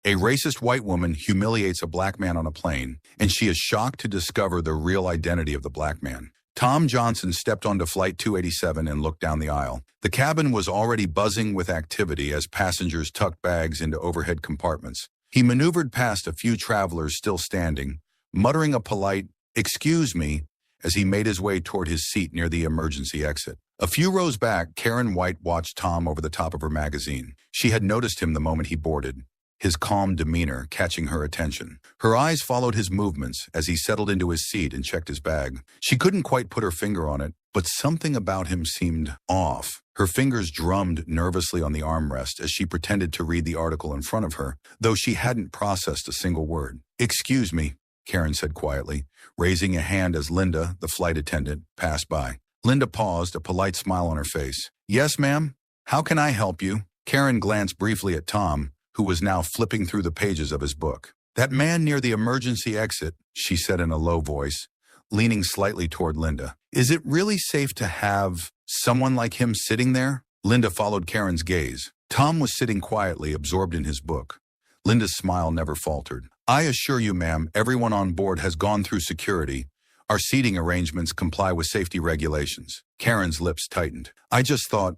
A racist white woman humiliates a black man on a plane, and she is shocked to discover the real identity of the black man. Tom Johnson stepped onto Flight 287 and looked down the aisle. The cabin was already buzzing with activity as passengers tucked bags into overhead compartments. He maneuvered past a few travelers still standing, muttering a polite, "Excuse me," as he made his way toward his seat near the emergency exit. A few rows back, Karen White watched Tom over the top of her magazine. She had noticed him the moment he boarded, his calm demeanor catching her attention. Her eyes followed his movements as he settled into his seat and checked his bag. She couldn't quite put her finger on it, but something about him seemed off. Her fingers drummed nervously on the armrest as she pretended to read the article in front of her, though she hadn't processed a single word. "Excuse me," Karen said quietly, raising a hand as Linda, the flight attendant, passed by. Linda paused, a polite smile on her face. "Yes, ma'am? How can I help you?" Karen glanced briefly at Tom, who was now flipping through the pages of his book. "That man near the emergency exit," she said in a low voice, leaning slightly toward Linda. "Is it really safe to have someone like him sitting there?" Linda followed Karen's gaze. Tom was sitting quietly, absorbed in his book. Linda's smile never faltered. "I assure you, ma'am, everyone on board has gone through security. Our seating arrangements comply with safety regulations." Karen's lips tightened. "I just thought,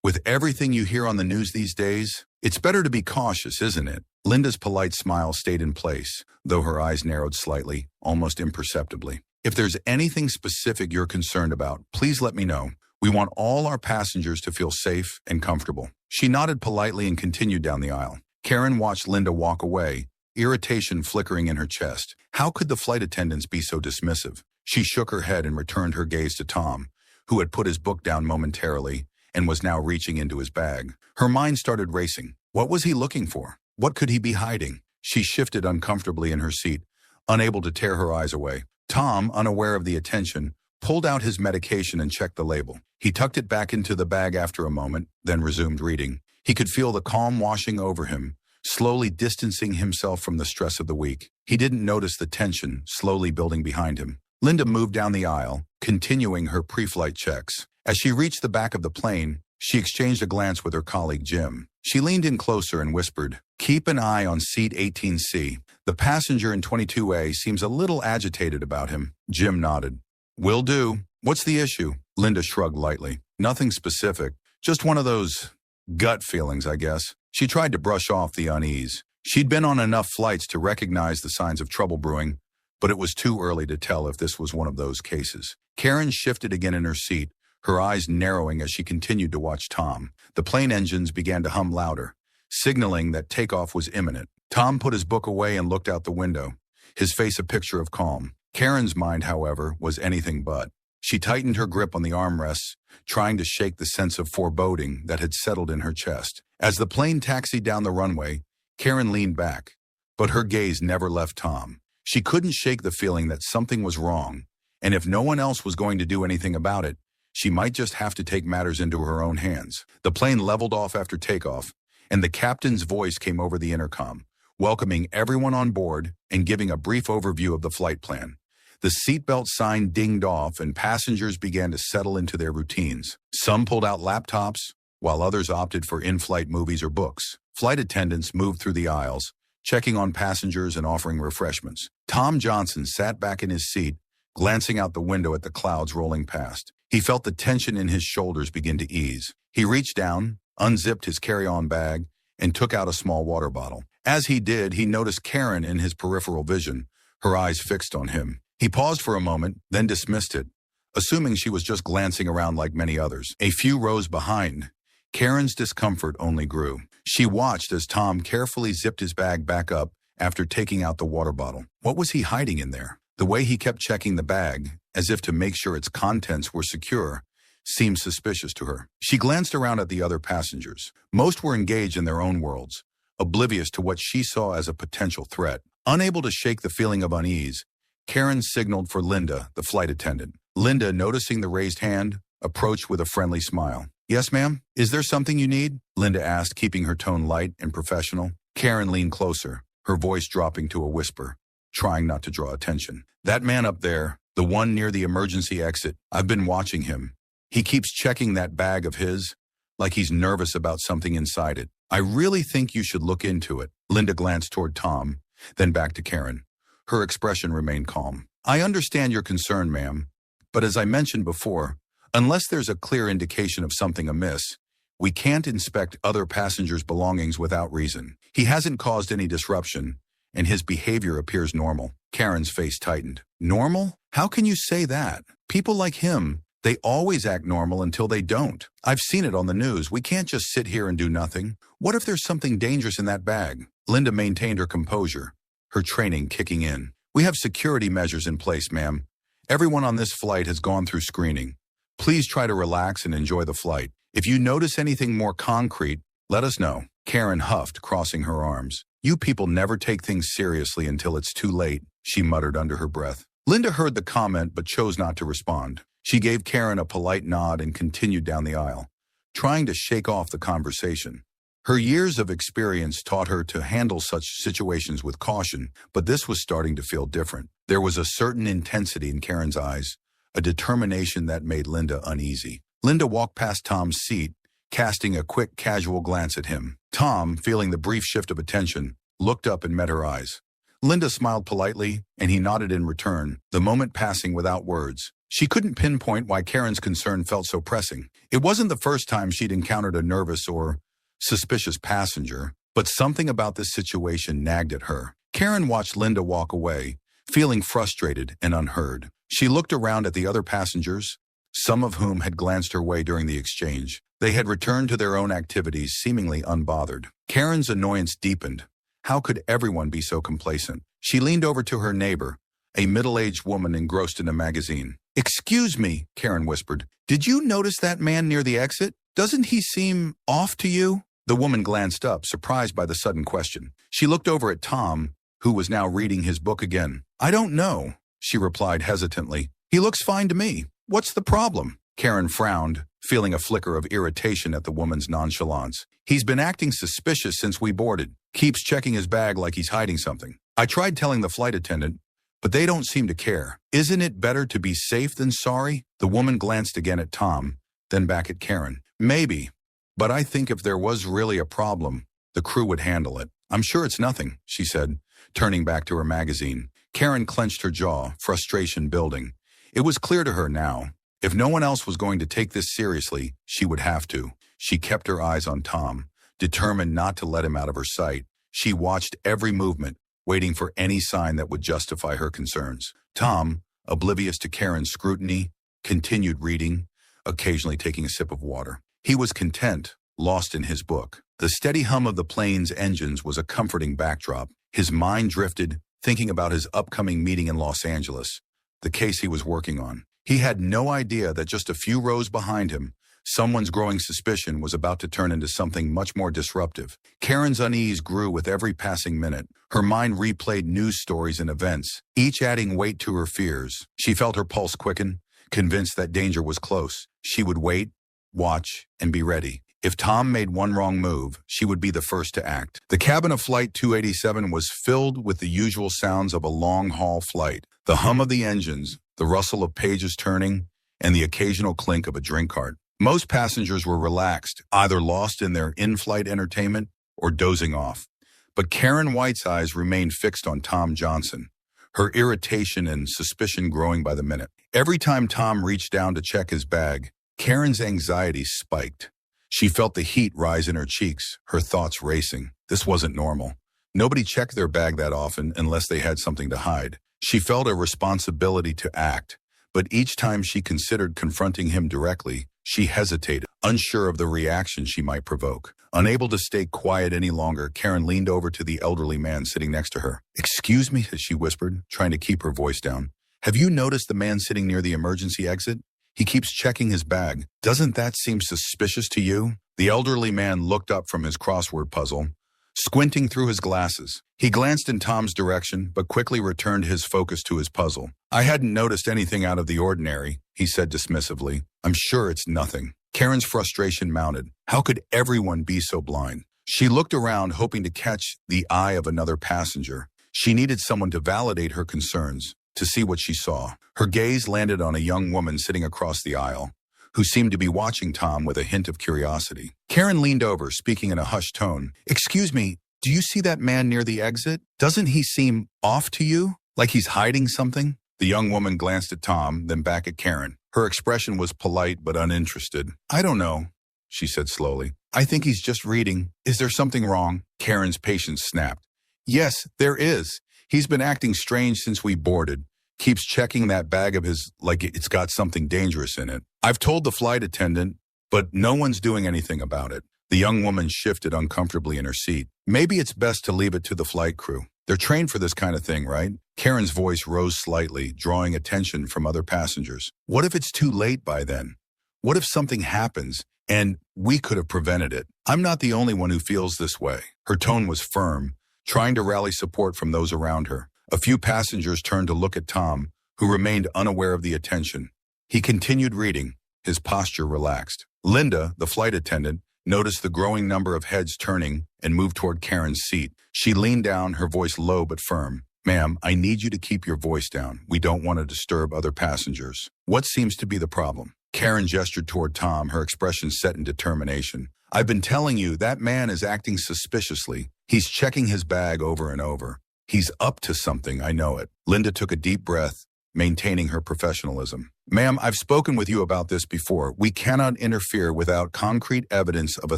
with everything you hear on the news these days, it's better to be cautious, isn't it?" Linda's polite smile stayed in place, though her eyes narrowed slightly, almost imperceptibly. "If there's anything specific you're concerned about, please let me know. We want all our passengers to feel safe and comfortable." She nodded politely and continued down the aisle. Karen watched Linda walk away, irritation flickering in her chest. How could the flight attendants be so dismissive? She shook her head and returned her gaze to Tom, who had put his book down momentarily and was now reaching into his bag. Her mind started racing. What was he looking for? What could he be hiding? She shifted uncomfortably in her seat, unable to tear her eyes away. Tom, unaware of the attention, pulled out his medication and checked the label. He tucked it back into the bag after a moment, then resumed reading. He could feel the calm washing over him, slowly distancing himself from the stress of the week. He didn't notice the tension slowly building behind him. Linda moved down the aisle, continuing her pre-flight checks. As she reached the back of the plane, she exchanged a glance with her colleague Jim. She leaned in closer and whispered, "Keep an eye on seat 18C. The passenger in 22A seems a little agitated about him." Jim nodded. "Will do. What's the issue?" Linda shrugged lightly. "Nothing specific. Just one of those gut feelings, I guess." She tried to brush off the unease. She'd been on enough flights to recognize the signs of trouble brewing, but it was too early to tell if this was one of those cases. Karen shifted again in her seat, her eyes narrowing as she continued to watch Tom. The plane engines began to hum louder, signaling that takeoff was imminent. Tom put his book away and looked out the window, his face a picture of calm. Karen's mind, however, was anything but. She tightened her grip on the armrests, trying to shake the sense of foreboding that had settled in her chest. As the plane taxied down the runway, Karen leaned back, but her gaze never left Tom. She couldn't shake the feeling that something was wrong, and if no one else was going to do anything about it, she might just have to take matters into her own hands. The plane leveled off after takeoff, and the captain's voice came over the intercom, welcoming everyone on board and giving a brief overview of the flight plan. The seatbelt sign dinged off and passengers began to settle into their routines. Some pulled out laptops, while others opted for in-flight movies or books. Flight attendants moved through the aisles, checking on passengers and offering refreshments. Tom Johnson sat back in his seat, glancing out the window at the clouds rolling past. He felt the tension in his shoulders begin to ease. He reached down, unzipped his carry-on bag, and took out a small water bottle. As he did, he noticed Karen in his peripheral vision, her eyes fixed on him. He paused for a moment, then dismissed it, assuming she was just glancing around like many others. A few rows behind, Karen's discomfort only grew. She watched as Tom carefully zipped his bag back up after taking out the water bottle. What was he hiding in there? The way he kept checking the bag, as if to make sure its contents were secure, seemed suspicious to her. She glanced around at the other passengers. Most were engaged in their own worlds, oblivious to what she saw as a potential threat. Unable to shake the feeling of unease, Karen signaled for Linda, the flight attendant. Linda, noticing the raised hand, approached with a friendly smile. "Yes, ma'am? Is there something you need?" Linda asked, keeping her tone light and professional. Karen leaned closer, her voice dropping to a whisper, trying not to draw attention. "That man up there, the one near the emergency exit, I've been watching him. He keeps checking that bag of his, like he's nervous about something inside it." I really think you should look into it. Linda glanced toward Tom, then back to Karen. Her expression remained calm. I understand your concern, ma'am, but as I mentioned before, unless there's a clear indication of something amiss, we can't inspect other passengers' belongings without reason. He hasn't caused any disruption, and his behavior appears normal. Karen's face tightened. Normal? How can you say that? People like him, they always act normal until they don't. I've seen it on the news. We can't just sit here and do nothing. What if there's something dangerous in that bag? Linda maintained her composure, her training kicking in. We have security measures in place, ma'am. Everyone on this flight has gone through screening. Please try to relax and enjoy the flight. If you notice anything more concrete, let us know. Karen huffed, crossing her arms. You people never take things seriously until it's too late, she muttered under her breath. Linda heard the comment but chose not to respond. She gave Karen a polite nod and continued down the aisle, trying to shake off the conversation. Her years of experience taught her to handle such situations with caution, but this was starting to feel different. There was a certain intensity in Karen's eyes, a determination that made Linda uneasy. Linda walked past Tom's seat, casting a quick, casual glance at him. Tom, feeling the brief shift of attention, looked up and met her eyes. Linda smiled politely, and he nodded in return, the moment passing without words. She couldn't pinpoint why Karen's concern felt so pressing. It wasn't the first time she'd encountered a nervous or suspicious passenger, but something about this situation nagged at her. Karen watched Linda walk away, feeling frustrated and unheard. She looked around at the other passengers, some of whom had glanced her way during the exchange. They had returned to their own activities, seemingly unbothered. Karen's annoyance deepened. How could everyone be so complacent? She leaned over to her neighbor, a middle-aged woman engrossed in a magazine. Excuse me, Karen whispered. Did you notice that man near the exit? Doesn't he seem off to you? The woman glanced up, surprised by the sudden question. She looked over at Tom, who was now reading his book again. I don't know, she replied hesitantly. He looks fine to me. What's the problem? Karen frowned, feeling a flicker of irritation at the woman's nonchalance. He's been acting suspicious since we boarded. Keeps checking his bag like he's hiding something. I tried telling the flight attendant, but they don't seem to care. Isn't it better to be safe than sorry? The woman glanced again at Tom, then back at Karen. Maybe, but I think if there was really a problem, the crew would handle it. I'm sure it's nothing, she said, turning back to her magazine. Karen clenched her jaw, frustration building. It was clear to her now. If no one else was going to take this seriously, she would have to. She kept her eyes on Tom, determined not to let him out of her sight. She watched every movement, waiting for any sign that would justify her concerns. Tom, oblivious to Karen's scrutiny, continued reading, occasionally taking a sip of water. He was content, lost in his book. The steady hum of the plane's engines was a comforting backdrop. His mind drifted, thinking about his upcoming meeting in Los Angeles, the case he was working on. He had no idea that just a few rows behind him, someone's growing suspicion was about to turn into something much more disruptive. Karen's unease grew with every passing minute. Her mind replayed news stories and events, each adding weight to her fears. She felt her pulse quicken, convinced that danger was close. She would wait, watch, and be ready. If Tom made one wrong move, she would be the first to act. The cabin of Flight 287 was filled with the usual sounds of a long-haul flight. The hum of the engines, the rustle of pages turning, and the occasional clink of a drink cart. Most passengers were relaxed, either lost in their in-flight entertainment or dozing off. But Karen White's eyes remained fixed on Tom Johnson, her irritation and suspicion growing by the minute. Every time Tom reached down to check his bag, Karen's anxiety spiked. She felt the heat rise in her cheeks, her thoughts racing. This wasn't normal. Nobody checked their bag that often unless they had something to hide. She felt a responsibility to act, but each time she considered confronting him directly, she hesitated, unsure of the reaction she might provoke. Unable to stay quiet any longer, Karen leaned over to the elderly man sitting next to her. "Excuse me," she whispered, trying to keep her voice down. "Have you noticed the man sitting near the emergency exit? He keeps checking his bag. Doesn't that seem suspicious to you?" The elderly man looked up from his crossword puzzle, squinting through his glasses. He glanced in Tom's direction, but quickly returned his focus to his puzzle. "I hadn't noticed anything out of the ordinary," he said dismissively. "I'm sure it's nothing." Karen's frustration mounted. How could everyone be so blind? She looked around, hoping to catch the eye of another passenger. She needed someone to validate her concerns, to see what she saw. Her gaze landed on a young woman sitting across the aisle, who seemed to be watching Tom with a hint of curiosity. Karen leaned over, speaking in a hushed tone. "Excuse me, do you see that man near the exit? Doesn't he seem off to you? Like he's hiding something?" The young woman glanced at Tom, then back at Karen. Her expression was polite but uninterested. "I don't know," she said slowly. "I think he's just reading. Is there something wrong?" Karen's patience snapped. "Yes, there is. He's been acting strange since we boarded. Keeps checking that bag of his like it's got something dangerous in it. I've told the flight attendant, but no one's doing anything about it." The young woman shifted uncomfortably in her seat. "Maybe it's best to leave it to the flight crew. They're trained for this kind of thing, right?" Karen's voice rose slightly, drawing attention from other passengers. "What if it's too late by then? What if something happens and we could have prevented it? I'm not the only one who feels this way." Her tone was firm, trying to rally support from those around her. A few passengers turned to look at Tom, who remained unaware of the attention. He continued reading, his posture relaxed. Linda, the flight attendant, noticed the growing number of heads turning and moved toward Karen's seat. She leaned down, her voice low but firm. "Ma'am, I need you to keep your voice down. We don't want to disturb other passengers. What seems to be the problem?" Karen gestured toward Tom, her expression set in determination. "I've been telling you, that man is acting suspiciously. He's checking his bag over and over. He's up to something, I know it." Linda took a deep breath, maintaining her professionalism. "Ma'am, I've spoken with you about this before. We cannot interfere without concrete evidence of a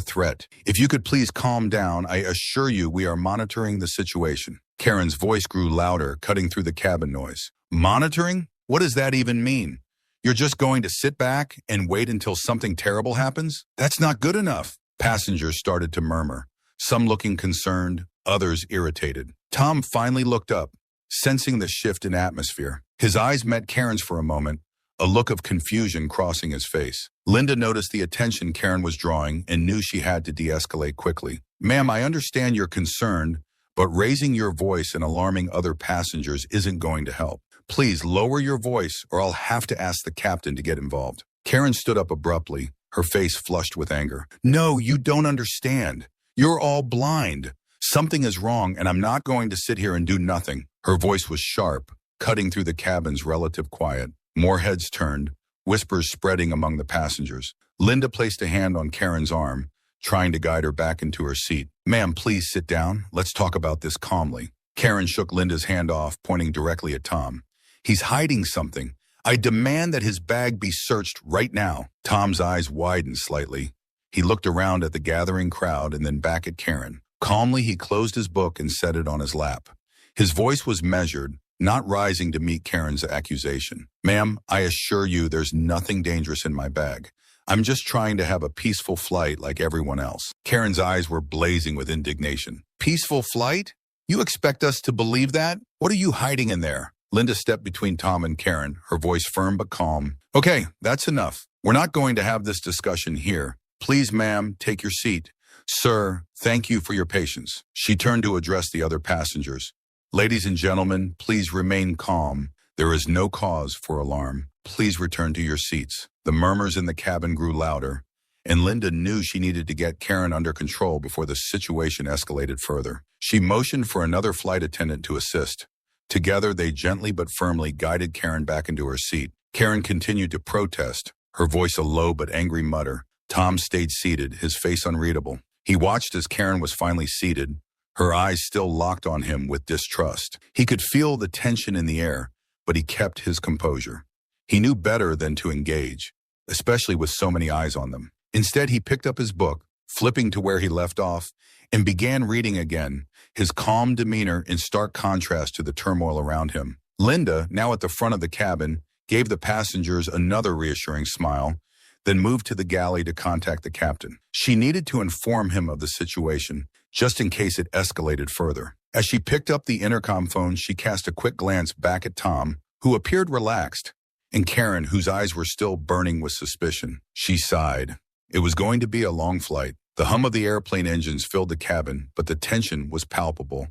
threat. If you could please calm down, I assure you we are monitoring the situation." Karen's voice grew louder, cutting through the cabin noise. "Monitoring? What does that even mean? You're just going to sit back and wait until something terrible happens? That's not good enough." Passengers started to murmur, some looking concerned, others irritated. Tom finally looked up, sensing the shift in atmosphere. His eyes met Karen's for a moment, a look of confusion crossing his face. Linda noticed the attention Karen was drawing and knew she had to de-escalate quickly. "Ma'am, I understand you're concerned, but raising your voice and alarming other passengers isn't going to help. Please lower your voice or I'll have to ask the captain to get involved." Karen stood up abruptly, her face flushed with anger. "No, you don't understand. You're all blind. Something is wrong, and I'm not going to sit here and do nothing." Her voice was sharp, cutting through the cabin's relative quiet. More heads turned, whispers spreading among the passengers. Linda placed a hand on Karen's arm, trying to guide her back into her seat. "Ma'am, please sit down. Let's talk about this calmly." Karen shook Linda's hand off, pointing directly at Tom. "He's hiding something. I demand that his bag be searched right now." Tom's eyes widened slightly. He looked around at the gathering crowd and then back at Karen. Calmly, he closed his book and set it on his lap. His voice was measured, not rising to meet Karen's accusation. "Ma'am, I assure you there's nothing dangerous in my bag. I'm just trying to have a peaceful flight like everyone else." Karen's eyes were blazing with indignation. "Peaceful flight? You expect us to believe that? What are you hiding in there?" Linda stepped between Tom and Karen, her voice firm but calm. "Okay, that's enough. We're not going to have this discussion here. Please, ma'am, take your seat. Sir, thank you for your patience." She turned to address the other passengers. "Ladies and gentlemen, please remain calm. There is no cause for alarm. Please return to your seats." The murmurs in the cabin grew louder, and Linda knew she needed to get Karen under control before the situation escalated further. She motioned for another flight attendant to assist. Together, they gently but firmly guided Karen back into her seat. Karen continued to protest, her voice a low but angry mutter. Tom stayed seated, his face unreadable. He watched as Karen was finally seated, her eyes still locked on him with distrust. He could feel the tension in the air, but he kept his composure. He knew better than to engage, especially with so many eyes on them. Instead, he picked up his book, flipping to where he left off, and began reading again, his calm demeanor in stark contrast to the turmoil around him. Linda, now at the front of the cabin, gave the passengers another reassuring smile, then moved to the galley to contact the captain. She needed to inform him of the situation, just in case it escalated further. As she picked up the intercom phone, she cast a quick glance back at Tom, who appeared relaxed, and Karen, whose eyes were still burning with suspicion. She sighed. It was going to be a long flight. The hum of the airplane engines filled the cabin, but the tension was palpable.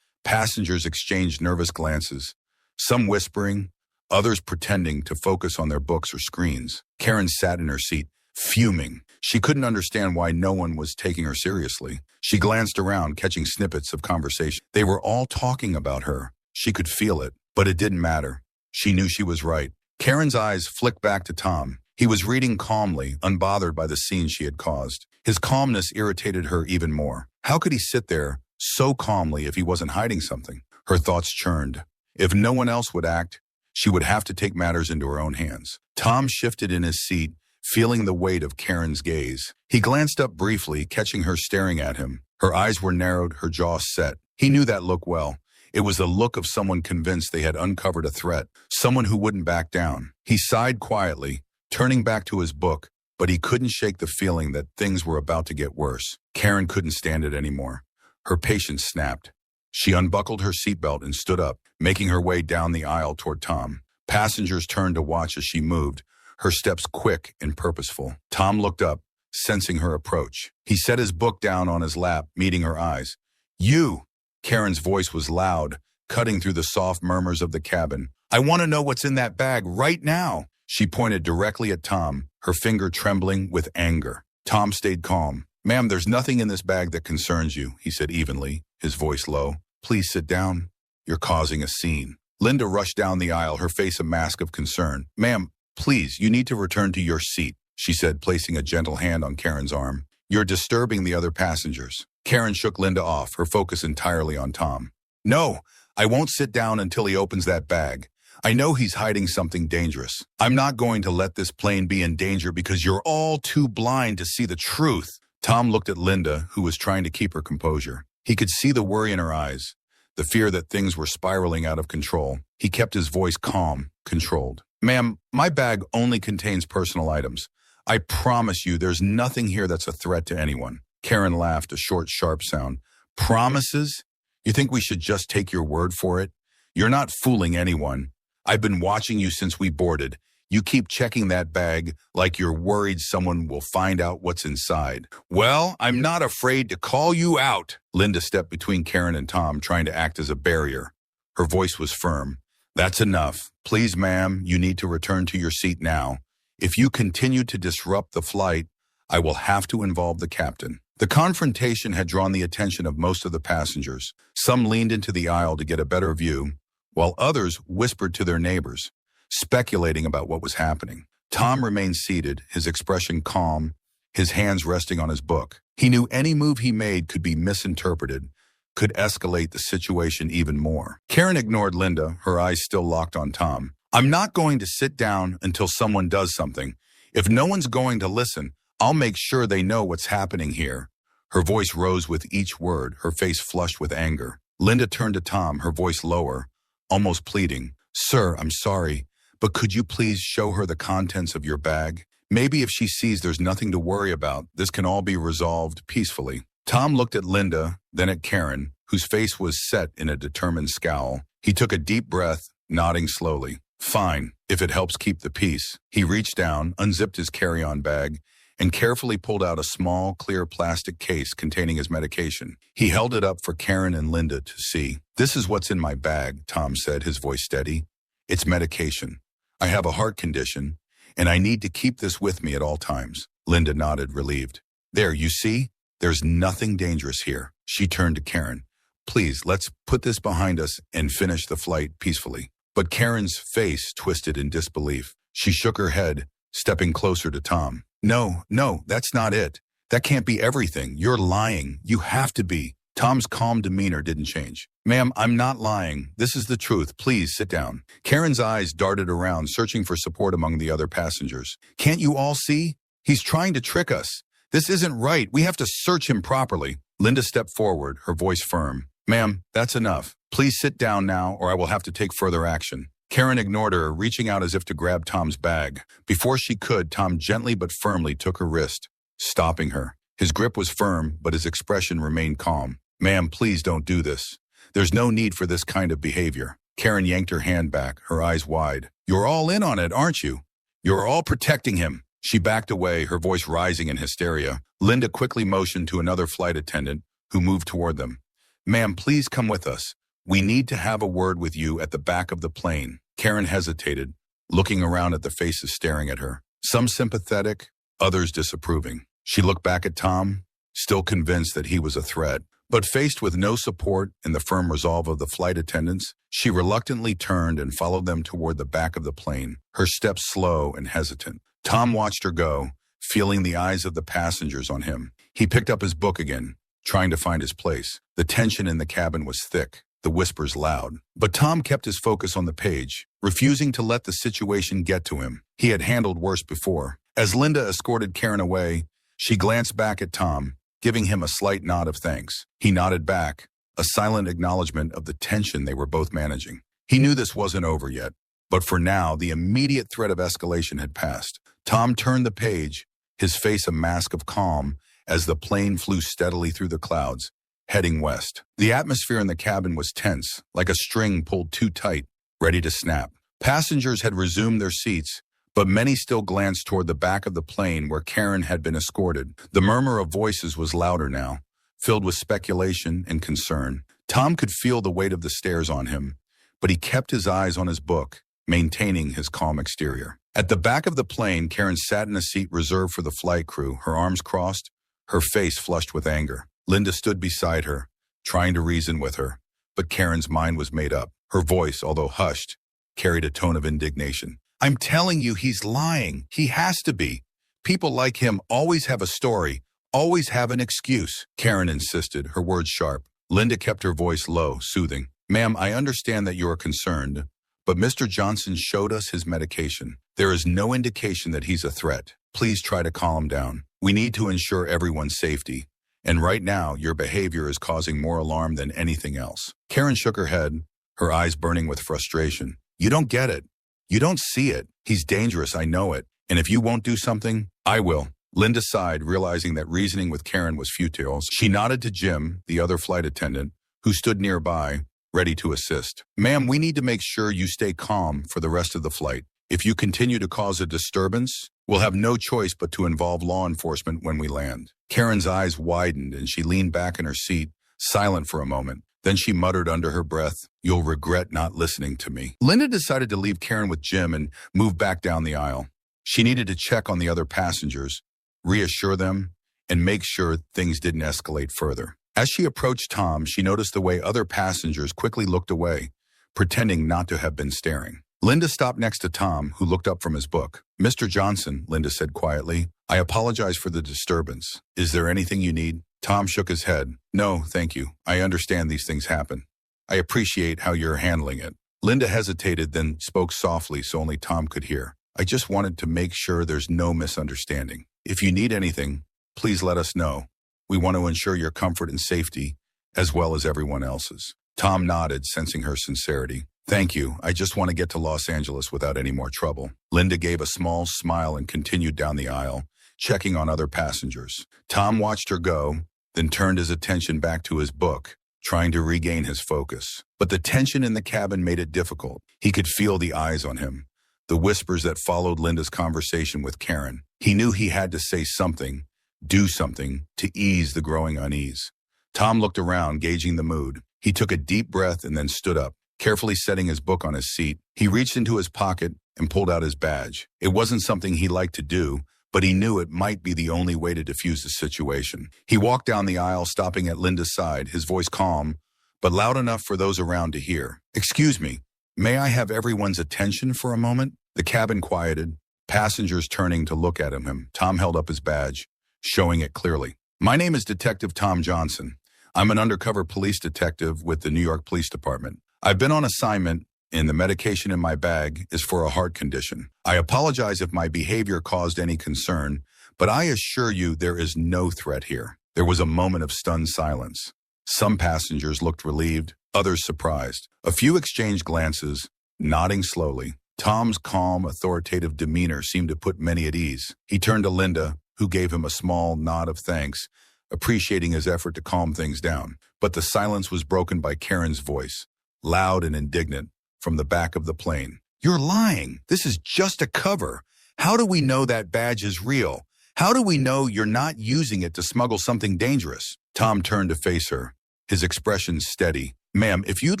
Passengers exchanged nervous glances, some whispering, others pretending to focus on their books or screens. Karen sat in her seat, fuming. She couldn't understand why no one was taking her seriously. She glanced around, catching snippets of conversation. They were all talking about her. She could feel it, but it didn't matter. She knew she was right. Karen's eyes flicked back to Tom. He was reading calmly, unbothered by the scene she had caused. His calmness irritated her even more. How could he sit there so calmly if he wasn't hiding something? Her thoughts churned. If no one else would act, she would have to take matters into her own hands. Tom shifted in his seat, feeling the weight of Karen's gaze. He glanced up briefly, catching her staring at him. Her eyes were narrowed, her jaw set. He knew that look well. It was the look of someone convinced they had uncovered a threat, someone who wouldn't back down. He sighed quietly, turning back to his book, but he couldn't shake the feeling that things were about to get worse. Karen couldn't stand it anymore. Her patience snapped. She unbuckled her seatbelt and stood up, making her way down the aisle toward Tom. Passengers turned to watch as she moved, her steps quick and purposeful. Tom looked up, sensing her approach. He set his book down on his lap, meeting her eyes. "You!" Karen's voice was loud, cutting through the soft murmurs of the cabin. "I want to know what's in that bag right now." She pointed directly at Tom, her finger trembling with anger. Tom stayed calm. "Ma'am, there's nothing in this bag that concerns you," he said evenly, his voice low. "Please sit down. You're causing a scene." Linda rushed down the aisle, her face a mask of concern. "Ma'am, please, you need to return to your seat," she said, placing a gentle hand on Karen's arm. "You're disturbing the other passengers." Karen shook Linda off, her focus entirely on Tom. "No, I won't sit down until he opens that bag. I know he's hiding something dangerous. I'm not going to let this plane be in danger because you're all too blind to see the truth." Tom looked at Linda, who was trying to keep her composure. He could see the worry in her eyes, the fear that things were spiraling out of control. He kept his voice calm, controlled. "Ma'am, my bag only contains personal items. I promise you there's nothing here that's a threat to anyone." Karen laughed, a short, sharp sound. "Promises? You think we should just take your word for it? You're not fooling anyone. I've been watching you since we boarded. You keep checking that bag like you're worried someone will find out what's inside." "Well, I'm not afraid to call you out." Linda stepped between Karen and Tom, trying to act as a barrier. Her voice was firm. "That's enough. Please, ma'am, you need to return to your seat now. If you continue to disrupt the flight, I will have to involve the captain." The confrontation had drawn the attention of most of the passengers. Some leaned into the aisle to get a better view, while others whispered to their neighbors, speculating about what was happening. Tom remained seated, his expression calm, his hands resting on his book. He knew any move he made could be misinterpreted, could escalate the situation even more. Karen ignored Linda, her eyes still locked on Tom. "I'm not going to sit down until someone does something. If no one's going to listen, I'll make sure they know what's happening here." Her voice rose with each word, her face flushed with anger. Linda turned to Tom, her voice lower, almost pleading. "Sir, I'm sorry, but could you please show her the contents of your bag? Maybe if she sees there's nothing to worry about, this can all be resolved peacefully." Tom looked at Linda, then at Karen, whose face was set in a determined scowl. He took a deep breath, nodding slowly. "Fine, if it helps keep the peace." He reached down, unzipped his carry-on bag, and carefully pulled out a small, clear plastic case containing his medication. He held it up for Karen and Linda to see. "This is what's in my bag," Tom said, his voice steady. "It's medication. I have a heart condition, and I need to keep this with me at all times." Linda nodded, relieved. "There, you see? There's nothing dangerous here." She turned to Karen. "Please, let's put this behind us and finish the flight peacefully." But Karen's face twisted in disbelief. She shook her head, stepping closer to Tom. No, that's not it. That can't be everything. You're lying. You have to be." Tom's calm demeanor didn't change. "Ma'am, I'm not lying. This is the truth. Please sit down." Karen's eyes darted around, searching for support among the other passengers. "Can't you all see? He's trying to trick us. This isn't right. We have to search him properly." Linda stepped forward, her voice firm. "Ma'am, that's enough. Please sit down now, or I will have to take further action." Karen ignored her, reaching out as if to grab Tom's bag. Before she could, Tom gently but firmly took her wrist, stopping her. His grip was firm, but his expression remained calm. "Ma'am, please don't do this. There's no need for this kind of behavior." Karen yanked her hand back, her eyes wide. "You're all in on it, aren't you? You're all protecting him." She backed away, her voice rising in hysteria. Linda quickly motioned to another flight attendant, who moved toward them. "Ma'am, please come with us. We need to have a word with you at the back of the plane." Karen hesitated, looking around at the faces staring at her. Some sympathetic, others disapproving. She looked back at Tom, still convinced that he was a threat. But faced with no support and the firm resolve of the flight attendants, she reluctantly turned and followed them toward the back of the plane, her steps slow and hesitant. Tom watched her go, feeling the eyes of the passengers on him. He picked up his book again, trying to find his place. The tension in the cabin was thick, the whispers loud. But Tom kept his focus on the page, refusing to let the situation get to him. He had handled worse before. As Linda escorted Karen away, she glanced back at Tom, giving him a slight nod of thanks. He nodded back, a silent acknowledgement of the tension they were both managing. He knew this wasn't over yet, but for now, the immediate threat of escalation had passed. Tom turned the page, his face a mask of calm, as the plane flew steadily through the clouds, heading west. The atmosphere in the cabin was tense, like a string pulled too tight, ready to snap. Passengers had resumed their seats, but many still glanced toward the back of the plane where Karen had been escorted. The murmur of voices was louder now, filled with speculation and concern. Tom could feel the weight of the stares on him, but he kept his eyes on his book, maintaining his calm exterior. At the back of the plane, Karen sat in a seat reserved for the flight crew, her arms crossed, her face flushed with anger. Linda stood beside her, trying to reason with her, but Karen's mind was made up. Her voice, although hushed, carried a tone of indignation. "I'm telling you, he's lying. He has to be. People like him always have a story, always have an excuse," Karen insisted, her words sharp. Linda kept her voice low, soothing. "Ma'am, I understand that you are concerned, but Mr. Johnson showed us his medication. There is no indication that he's a threat. Please try to calm down. We need to ensure everyone's safety. And right now, your behavior is causing more alarm than anything else." Karen shook her head, her eyes burning with frustration. "You don't get it. You don't see it. He's dangerous, I know it. And if you won't do something, I will." Linda sighed, realizing that reasoning with Karen was futile. She nodded to Jim, the other flight attendant, who stood nearby, ready to assist. "Ma'am, we need to make sure you stay calm for the rest of the flight. If you continue to cause a disturbance, we'll have no choice but to involve law enforcement when we land." Karen's eyes widened and she leaned back in her seat, silent for a moment. Then she muttered under her breath, "You'll regret not listening to me." Linda decided to leave Karen with Jim and move back down the aisle. She needed to check on the other passengers, reassure them, and make sure things didn't escalate further. As she approached Tom, she noticed the way other passengers quickly looked away, pretending not to have been staring. Linda stopped next to Tom, who looked up from his book. "Mr. Johnson," Linda said quietly, "I apologize for the disturbance. Is there anything you need?" Tom shook his head. "No, thank you. I understand these things happen. I appreciate how you're handling it." Linda hesitated, then spoke softly so only Tom could hear. "I just wanted to make sure there's no misunderstanding. If you need anything, please let us know. We want to ensure your comfort and safety, as well as everyone else's." Tom nodded, sensing her sincerity. "Thank you. I just want to get to Los Angeles without any more trouble." Linda gave a small smile and continued down the aisle, checking on other passengers. Tom watched her go, then turned his attention back to his book, trying to regain his focus. But the tension in the cabin made it difficult. He could feel the eyes on him, the whispers that followed Linda's conversation with Karen. He knew he had to say something, do something, to ease the growing unease. Tom looked around, gauging the mood. He took a deep breath and then stood up, carefully setting his book on his seat. He reached into his pocket and pulled out his badge. It wasn't something he liked to do, but he knew it might be the only way to defuse the situation. He walked down the aisle, stopping at Linda's side, his voice calm, but loud enough for those around to hear. "Excuse me, may I have everyone's attention for a moment?" The cabin quieted, passengers turning to look at him. Tom held up his badge, showing it clearly. "My name is Detective Tom Johnson. I'm an undercover police detective with the New York Police Department. I've been on assignment, and the medication in my bag is for a heart condition. I apologize if my behavior caused any concern, but I assure you there is no threat here." There was a moment of stunned silence. Some passengers looked relieved, others surprised. A few exchanged glances, nodding slowly. Tom's calm, authoritative demeanor seemed to put many at ease. He turned to Linda, who gave him a small nod of thanks, appreciating his effort to calm things down. But the silence was broken by Karen's voice, loud and indignant, from the back of the plane. "You're lying. This is just a cover. How do we know that badge is real? How do we know you're not using it to smuggle something dangerous?" Tom turned to face her, his expression steady. "Ma'am, if you'd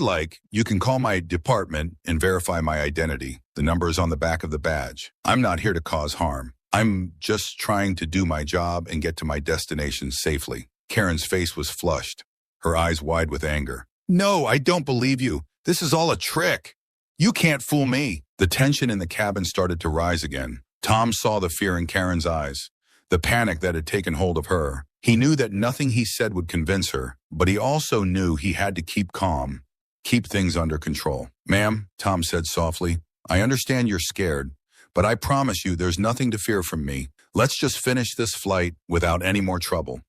like, you can call my department and verify my identity. The number is on the back of the badge. I'm not here to cause harm. I'm just trying to do my job and get to my destination safely." Karen's face was flushed, her eyes wide with anger. No, I don't believe you. This is all a trick. You can't fool me. The tension in the cabin started to rise again. Tom saw the fear in Karen's eyes, the panic that had taken hold of her. He knew that nothing he said would convince her, but he also knew he had to keep calm, keep things under control. Ma'am, Tom said softly, I understand you're scared, but I promise you there's nothing to fear from me. Let's just finish this flight without any more trouble.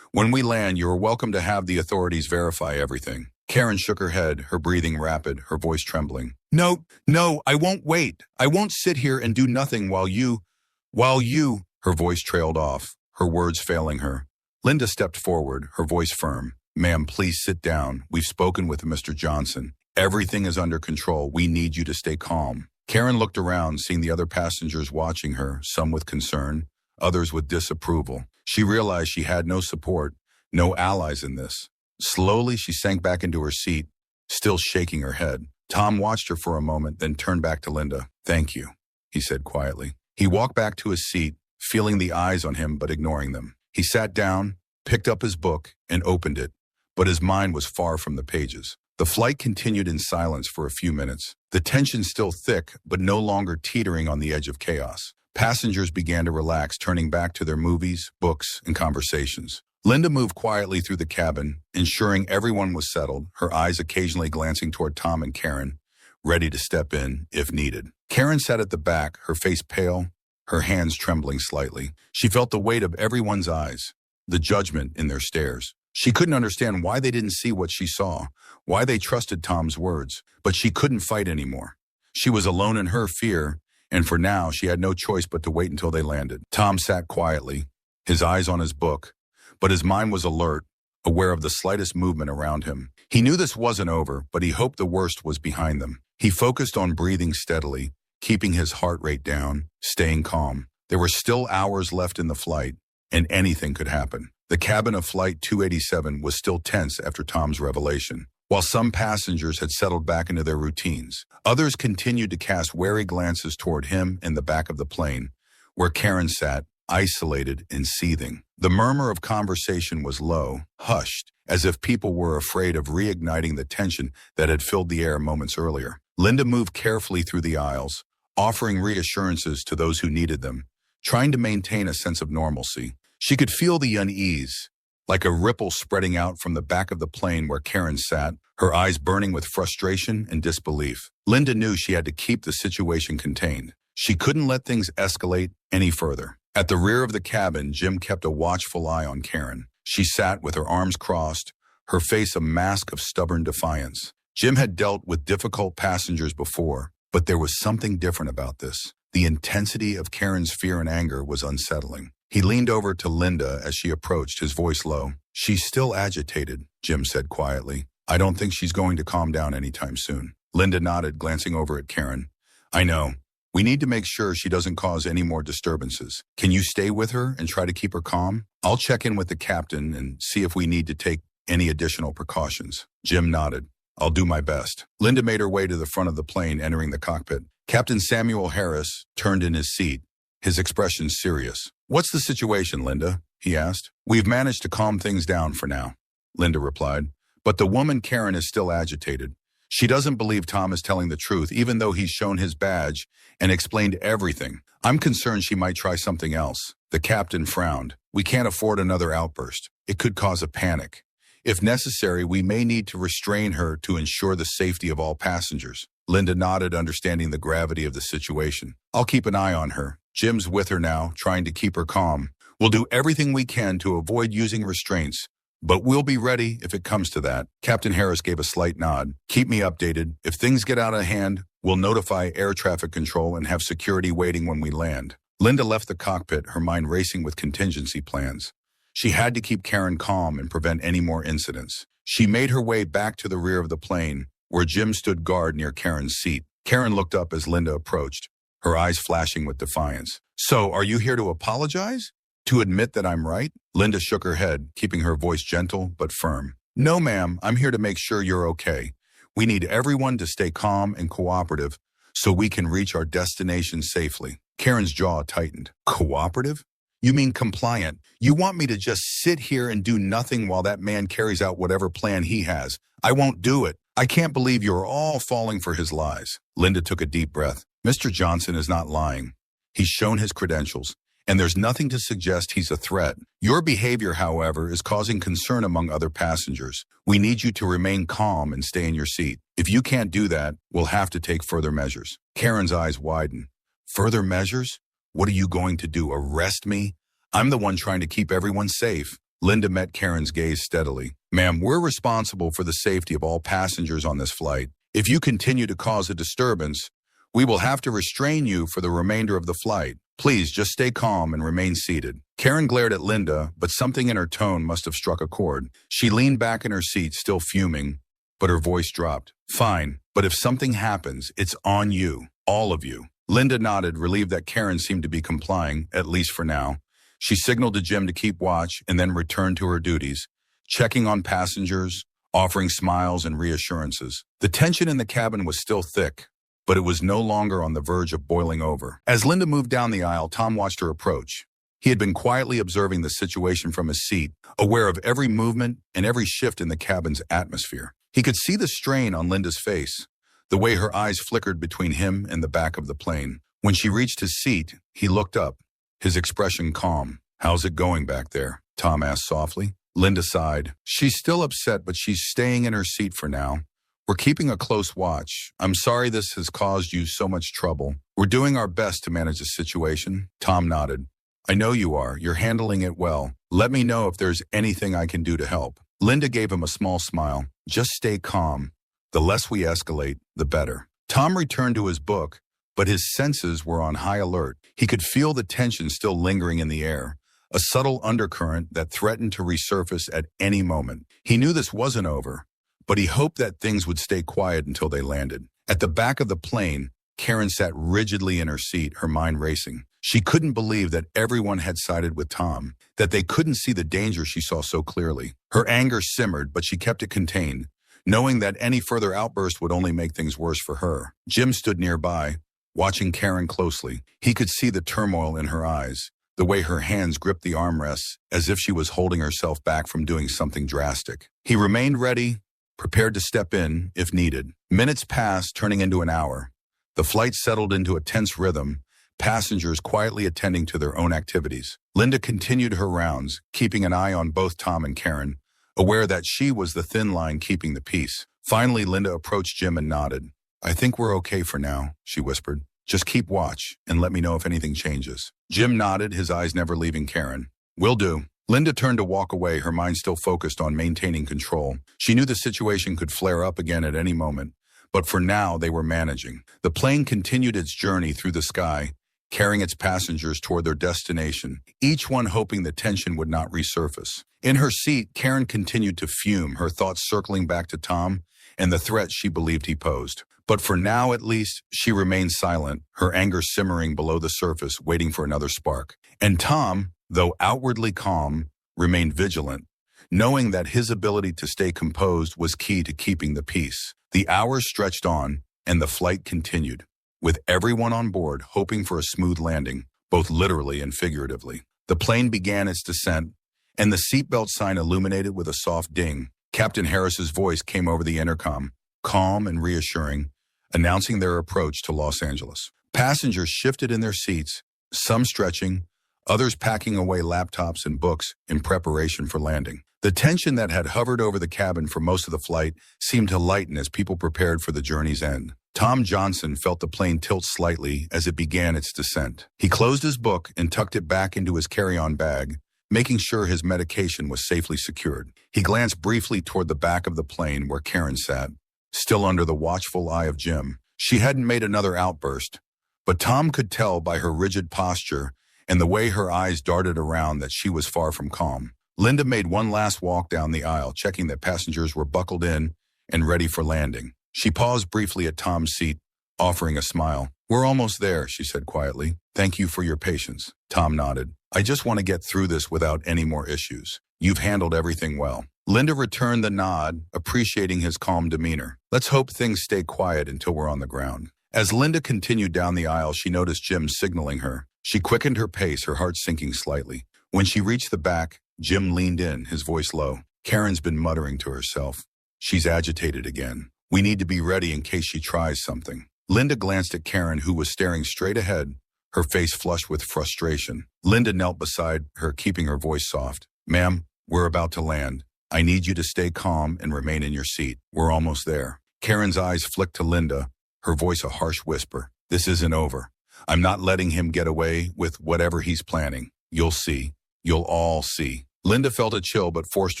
When we land, you are welcome to have the authorities verify everything. Karen shook her head, her breathing rapid, her voice trembling. No, I won't wait. I won't sit here and do nothing while you, her voice trailed off, her words failing her. Linda stepped forward, her voice firm. Ma'am, please sit down. We've spoken with Mr. Johnson. Everything is under control. We need you to stay calm. Karen looked around, seeing the other passengers watching her, some with concern, others with disapproval. She realized she had no support, no allies in this. Slowly, she sank back into her seat, still shaking her head. Tom watched her for a moment, then turned back to Linda. Thank you, he said quietly. He walked back to his seat, feeling the eyes on him but ignoring them. He sat down, picked up his book, and opened it, but his mind was far from the pages. The flight continued in silence for a few minutes, the tension still thick but no longer teetering on the edge of chaos. Passengers began to relax, turning back to their movies, books, and conversations. Linda moved quietly through the cabin, ensuring everyone was settled, her eyes occasionally glancing toward Tom and Karen, ready to step in if needed. Karen sat at the back, her face pale, her hands trembling slightly. She felt the weight of everyone's eyes, the judgment in their stares. She couldn't understand why they didn't see what she saw, why they trusted Tom's words, but she couldn't fight anymore. She was alone in her fear, and for now she had no choice but to wait until they landed. Tom sat quietly, his eyes on his book, but his mind was alert, aware of the slightest movement around him. He knew this wasn't over, but he hoped the worst was behind them. He focused on breathing steadily, keeping his heart rate down, staying calm. There were still hours left in the flight, and anything could happen. The cabin of Flight 287 was still tense after Tom's revelation. While some passengers had settled back into their routines, others continued to cast wary glances toward him in the back of the plane, where Karen sat, isolated and seething. The murmur of conversation was low, hushed, as if people were afraid of reigniting the tension that had filled the air moments earlier. Linda moved carefully through the aisles, offering reassurances to those who needed them, trying to maintain a sense of normalcy. She could feel the unease, like a ripple spreading out from the back of the plane where Karen sat, her eyes burning with frustration and disbelief. Linda knew she had to keep the situation contained. She couldn't let things escalate any further. At the rear of the cabin, Jim kept a watchful eye on Karen. She sat with her arms crossed, her face a mask of stubborn defiance. Jim had dealt with difficult passengers before, but there was something different about this. The intensity of Karen's fear and anger was unsettling. He leaned over to Linda as she approached, his voice low. She's still agitated, Jim said quietly. I don't think she's going to calm down anytime soon. Linda nodded, glancing over at Karen. I know. We need to make sure she doesn't cause any more disturbances. Can you stay with her and try to keep her calm? I'll check in with the captain and see if we need to take any additional precautions. Jim nodded. I'll do my best. Linda made her way to the front of the plane, entering the cockpit. Captain Samuel Harris turned in his seat, his expression serious. What's the situation, Linda? He asked. We've managed to calm things down for now, Linda replied. But the woman Karen is still agitated. She doesn't believe Tom is telling the truth, even though he's shown his badge and explained everything. I'm concerned she might try something else. The captain frowned. We can't afford another outburst. It could cause a panic. If necessary, we may need to restrain her to ensure the safety of all passengers. Linda nodded, understanding the gravity of the situation. I'll keep an eye on her. Jim's with her now, trying to keep her calm. We'll do everything we can to avoid using restraints, but we'll be ready if it comes to that. Captain Harris gave a slight nod. Keep me updated. If things get out of hand, we'll notify air traffic control and have security waiting when we land. Linda left the cockpit, her mind racing with contingency plans. She had to keep Karen calm and prevent any more incidents. She made her way back to the rear of the plane, where Jim stood guard near Karen's seat. Karen looked up as Linda approached, her eyes flashing with defiance. So, are you here to apologize? To admit that I'm right? Linda shook her head, keeping her voice gentle but firm. No, ma'am, I'm here to make sure you're okay. We need everyone to stay calm and cooperative so we can reach our destination safely. Karen's jaw tightened. Cooperative? You mean compliant? You want me to just sit here and do nothing while that man carries out whatever plan he has? I won't do it. I can't believe you're all falling for his lies. Linda took a deep breath. Mr. Johnson is not lying. He's shown his credentials, and there's nothing to suggest he's a threat. Your behavior, however, is causing concern among other passengers. We need you to remain calm and stay in your seat. If you can't do that, we'll have to take further measures. Karen's eyes widen. Further measures? What are you going to do, arrest me? I'm the one trying to keep everyone safe. Linda met Karen's gaze steadily. Ma'am, we're responsible for the safety of all passengers on this flight. If you continue to cause a disturbance, we will have to restrain you for the remainder of the flight. Please just stay calm and remain seated. Karen glared at Linda, but something in her tone must have struck a chord. She leaned back in her seat, still fuming, but her voice dropped. Fine, but if something happens, it's on you, all of you. Linda nodded, relieved that Karen seemed to be complying, at least for now. She signaled to Jim to keep watch and then returned to her duties, checking on passengers, offering smiles and reassurances. The tension in the cabin was still thick, but it was no longer on the verge of boiling over. As Linda moved down the aisle, Tom watched her approach. He had been quietly observing the situation from his seat, aware of every movement and every shift in the cabin's atmosphere. He could see the strain on Linda's face, the way her eyes flickered between him and the back of the plane. When she reached his seat, he looked up, his expression calm. How's it going back there? Tom asked softly. Linda sighed. She's still upset, but she's staying in her seat for now. We're keeping a close watch. I'm sorry this has caused you so much trouble. We're doing our best to manage the situation. Tom nodded. I know you are. You're handling it well. Let me know if there's anything I can do to help. Linda gave him a small smile. Just stay calm. The less we escalate, the better. Tom returned to his book, but his senses were on high alert. He could feel the tension still lingering in the air, a subtle undercurrent that threatened to resurface at any moment. He knew this wasn't over, but he hoped that things would stay quiet until they landed. At the back of the plane, Karen sat rigidly in her seat, her mind racing. She couldn't believe that everyone had sided with Tom, that they couldn't see the danger she saw so clearly. Her anger simmered, but she kept it contained, knowing that any further outburst would only make things worse for her. Jim stood nearby, watching Karen closely. He could see the turmoil in her eyes, the way her hands gripped the armrests as if she was holding herself back from doing something drastic. He remained ready, prepared to step in if needed. Minutes passed, turning into an hour. The flight settled into a tense rhythm, passengers quietly attending to their own activities. Linda continued her rounds, keeping an eye on both Tom and Karen, aware that she was the thin line keeping the peace. Finally, Linda approached Jim and nodded. I think we're okay for now, she whispered. Just keep watch and let me know if anything changes. Jim nodded, his eyes never leaving Karen. Will do. Linda turned to walk away, her mind still focused on maintaining control. She knew the situation could flare up again at any moment, but for now they were managing. The plane continued its journey through the sky, carrying its passengers toward their destination, each one hoping the tension would not resurface. In her seat, Karen continued to fume, her thoughts circling back to Tom and the threat she believed he posed. But for now, at least, she remained silent, her anger simmering below the surface, waiting for another spark. And Tom, though outwardly calm, remained vigilant, knowing that his ability to stay composed was key to keeping the peace. The hours stretched on, and the flight continued, with everyone on board hoping for a smooth landing, both literally and figuratively. The plane began its descent, and the seatbelt sign illuminated with a soft ding. Captain Harris's voice came over the intercom, calm and reassuring, announcing their approach to Los Angeles. Passengers shifted in their seats, some stretching, others packing away laptops and books in preparation for landing. The tension that had hovered over the cabin for most of the flight seemed to lighten as people prepared for the journey's end. Tom Johnson felt the plane tilt slightly as it began its descent. He closed his book and tucked it back into his carry-on bag, making sure his medication was safely secured. He glanced briefly toward the back of the plane where Karen sat, still under the watchful eye of Jim. She hadn't made another outburst, but Tom could tell by her rigid posture and the way her eyes darted around that she was far from calm. Linda made one last walk down the aisle, checking that passengers were buckled in and ready for landing. She paused briefly at Tom's seat, offering a smile. We're almost there, she said quietly. Thank you for your patience. Tom nodded. I just want to get through this without any more issues. You've handled everything well. Linda returned the nod, appreciating his calm demeanor. Let's hope things stay quiet until we're on the ground. As Linda continued down the aisle, she noticed Jim signaling her. She quickened her pace, her heart sinking slightly. When she reached the back, Jim leaned in, his voice low. Karen's been muttering to herself. She's agitated again. We need to be ready in case she tries something. Linda glanced at Karen, who was staring straight ahead, her face flushed with frustration. Linda knelt beside her, keeping her voice soft. Ma'am, we're about to land. I need you to stay calm and remain in your seat. We're almost there. Karen's eyes flicked to Linda, her voice a harsh whisper. This isn't over. I'm not letting him get away with whatever he's planning. You'll see. You'll all see. Linda felt a chill but forced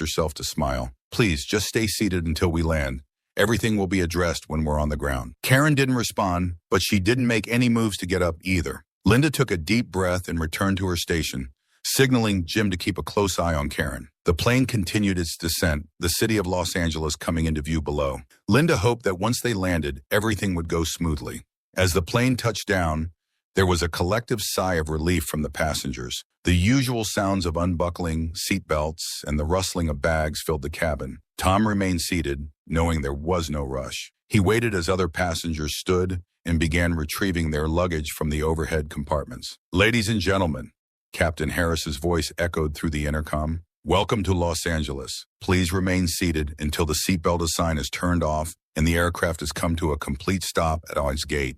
herself to smile. Please, just stay seated until we land. Everything will be addressed when we're on the ground. Karen didn't respond, but she didn't make any moves to get up either. Linda took a deep breath and returned to her station, signaling Jim to keep a close eye on Karen. The plane continued its descent, the city of Los Angeles coming into view below. Linda hoped that once they landed, everything would go smoothly. As the plane touched down, there was a collective sigh of relief from the passengers. The usual sounds of unbuckling seatbelts and the rustling of bags filled the cabin. Tom remained seated, knowing there was no rush. He waited as other passengers stood and began retrieving their luggage from the overhead compartments. Ladies and gentlemen, Captain Harris's voice echoed through the intercom. Welcome to Los Angeles. Please remain seated until the seatbelt sign is turned off and the aircraft has come to a complete stop at its gate.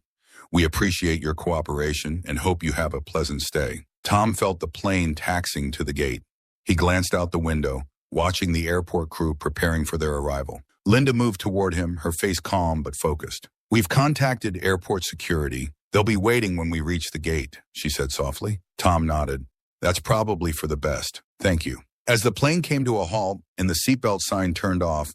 We appreciate your cooperation and hope you have a pleasant stay. Tom felt the plane taxiing to the gate. He glanced out the window, watching the airport crew preparing for their arrival. Linda moved toward him, her face calm but focused. We've contacted airport security. They'll be waiting when we reach the gate, she said softly. Tom nodded. That's probably for the best. Thank you. As the plane came to a halt and the seatbelt sign turned off,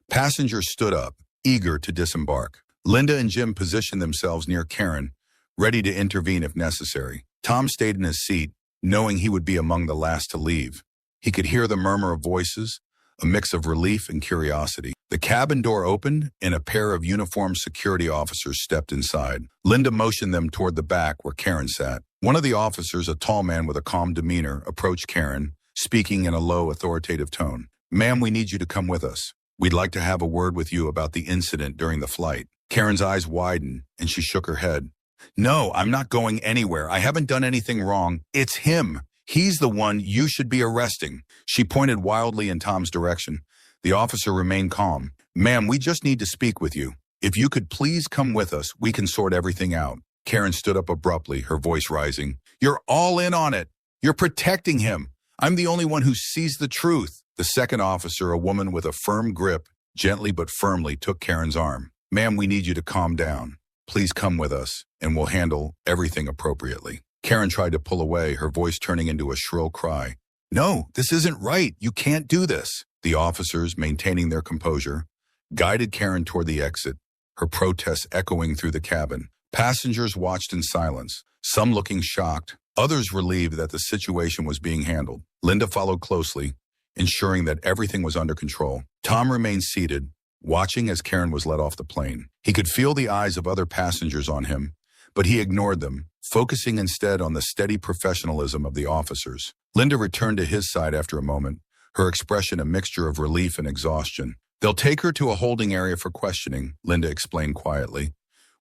passengers stood up, eager to disembark. Linda and Jim positioned themselves near Karen, ready to intervene if necessary. Tom stayed in his seat, knowing he would be among the last to leave. He could hear the murmur of voices, a mix of relief and curiosity. The cabin door opened, and a pair of uniformed security officers stepped inside. Linda motioned them toward the back where Karen sat. One of the officers, a tall man with a calm demeanor, approached Karen, speaking in a low, authoritative tone. Ma'am, we need you to come with us. We'd like to have a word with you about the incident during the flight. Karen's eyes widened, and she shook her head. No, I'm not going anywhere. I haven't done anything wrong. It's him. He's the one you should be arresting. She pointed wildly in Tom's direction. The officer remained calm. Ma'am, we just need to speak with you. If you could please come with us, we can sort everything out. Karen stood up abruptly, her voice rising. You're all in on it. You're protecting him. I'm the only one who sees the truth. The second officer, a woman with a firm grip, gently but firmly took Karen's arm. Ma'am, we need you to calm down. Please come with us, and we'll handle everything appropriately. Karen tried to pull away, her voice turning into a shrill cry. No, this isn't right. You can't do this. The officers, maintaining their composure, guided Karen toward the exit, her protests echoing through the cabin. Passengers watched in silence, some looking shocked, others relieved that the situation was being handled. Linda followed closely, ensuring that everything was under control. Tom remained seated, watching as Karen was let off the plane. He could feel the eyes of other passengers on him, but he ignored them, focusing instead on the steady professionalism of the officers. Linda returned to his side after a moment, her expression a mixture of relief and exhaustion. They'll take her to a holding area for questioning, Linda explained quietly.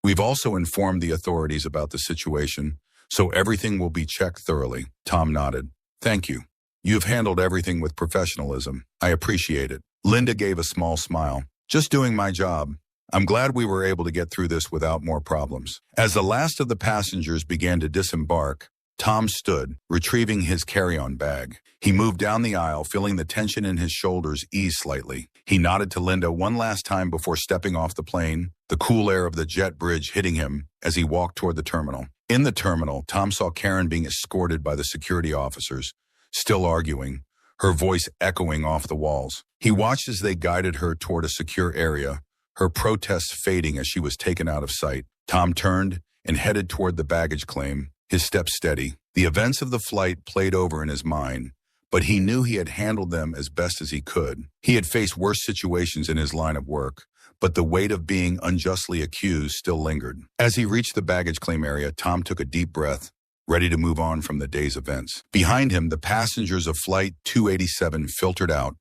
We've also informed the authorities about the situation, so everything will be checked thoroughly. Tom nodded. Thank you. You've handled everything with professionalism. I appreciate it. Linda gave a small smile. Just doing my job. I'm glad we were able to get through this without more problems. As the last of the passengers began to disembark, Tom stood, retrieving his carry-on bag. He moved down the aisle, feeling the tension in his shoulders ease slightly. He nodded to Linda one last time before stepping off the plane, the cool air of the jet bridge hitting him as he walked toward the terminal. In the terminal, Tom saw Karen being escorted by the security officers, still arguing, her voice echoing off the walls. He watched as they guided her toward a secure area, her protests fading as she was taken out of sight. Tom turned and headed toward the baggage claim, his steps steady. The events of the flight played over in his mind, but he knew he had handled them as best as he could. He had faced worse situations in his line of work, but the weight of being unjustly accused still lingered. As he reached the baggage claim area, Tom took a deep breath, ready to move on from the day's events. Behind him, the passengers of Flight 287 filtered out,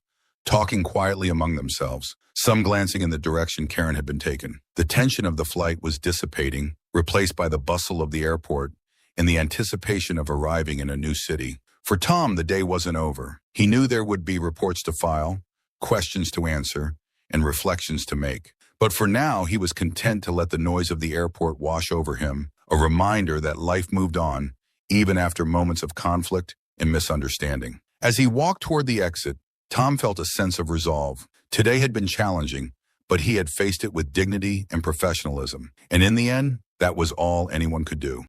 talking quietly among themselves, some glancing in the direction Karen had been taken. The tension of the flight was dissipating, replaced by the bustle of the airport in the anticipation of arriving in a new city. For Tom, the day wasn't over. He knew there would be reports to file, questions to answer, and reflections to make. But for now, he was content to let the noise of the airport wash over him, a reminder that life moved on, even after moments of conflict and misunderstanding. As he walked toward the exit, Tom felt a sense of resolve. Today had been challenging, but he had faced it with dignity and professionalism. And in the end, that was all anyone could do.